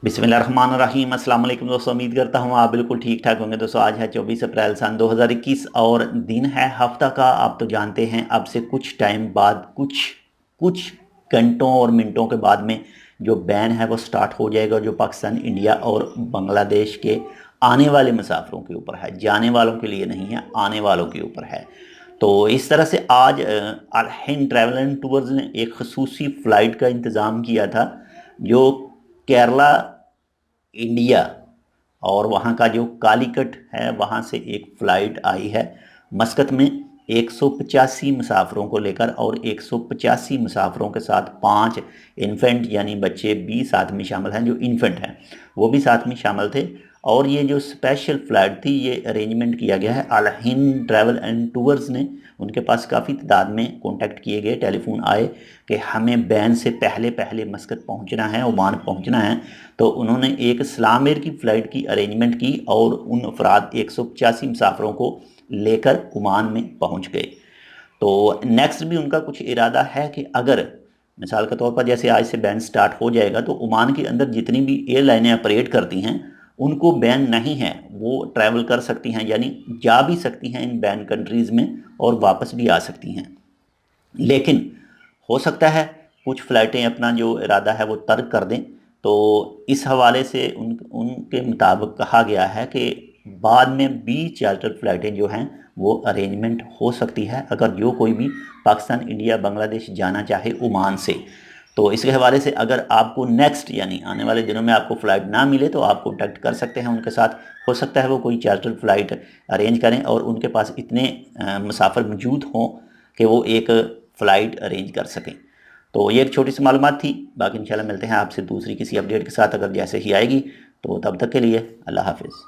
बिस्मिल्लाहिर्रहमानिर्रहीम। अस्सलाम वालेकुम दोस्तों, उम्मीद करता हूँ आप बिल्कुल ठीक ठाक होंगे। दोस्तों आज है 24 अप्रैल सन 2021 और दिन है हफ्ता का। आप तो जानते हैं अब से कुछ टाइम बाद, कुछ घंटों और मिनटों के बाद में जो बैन है वो स्टार्ट हो जाएगा, जो पाकिस्तान, इंडिया और बांग्लादेश के आने वाले मुसाफिरों के ऊपर है। जाने वालों के लिए नहीं है, आने वालों के ऊपर है। तो इस तरह से आज अल हिंद ट्रैवल एंड टूर्स ने एक खसूसी फ़्लाइट का इंतज़ाम किया था, जो केरला, इंडिया और वहाँ का जो कालीकट है वहाँ से एक फ़्लाइट आई है मस्कत में 185 मुसाफिरों को लेकर, और 185 मुसाफिरों के साथ 5 इन्फेंट यानी बच्चे भी साथ में शामिल हैं। जो इन्फेंट हैं वो भी साथ में शामिल थे। और ये जो स्पेशल फ़्लाइट थी ये अरेंजमेंट किया गया है अल हिंद ट्रैवल एंड टूर्स ने। उनके पास काफ़ी तादाद में कॉन्टैक्ट किए गए, टेलीफोन आए कि हमें बैन से पहले पहले मस्कत पहुंचना है, ओमान पहुंचना है। तो उन्होंने एक सलाम एयर की फ़्लाइट की अरेंजमेंट की और उन अफराद 185 मुसाफिरों को लेकर ओमान में पहुंच गए। तो नेक्स्ट भी उनका कुछ इरादा है कि अगर मिसाल के तौर पर जैसे आज से बैन स्टार्ट हो जाएगा तो ओमान के अंदर जितनी भी एयरलाइनें ऑपरेट करती हैं उनको बैन नहीं है, वो ट्रैवल कर सकती हैं, यानी जा भी सकती हैं इन बैन कंट्रीज़ में और वापस भी आ सकती हैं। लेकिन हो सकता है कुछ फ़्लाइटें अपना जो इरादा है वो तर्क कर दें। तो इस हवाले से उनके मुताबिक कहा गया है कि बाद में भी चार्टर फ़्लाइटें जो हैं वो अरेंजमेंट हो सकती है, अगर जो कोई भी पाकिस्तान, इंडिया, बांग्लादेश जाना चाहे ओमान से। तो इसके हवाले से अगर आपको नेक्स्ट यानी आने वाले दिनों में आपको फ़्लाइट ना मिले तो आप कॉन्टैक्ट कर सकते हैं उनके साथ। हो सकता है वो कोई चार्टर फ़्लाइट अरेंज करें और उनके पास इतने मुसाफिर मौजूद हों कि वो एक फ़्लाइट अरेंज कर सकें। तो ये एक छोटी सी मालूमात थी। बाकी इंशाल्लाह मिलते हैं आपसे दूसरी किसी अपडेट के साथ, अगर जैसे ही आएगी। तो तब तक के लिए अल्लाह हाफ़िज़।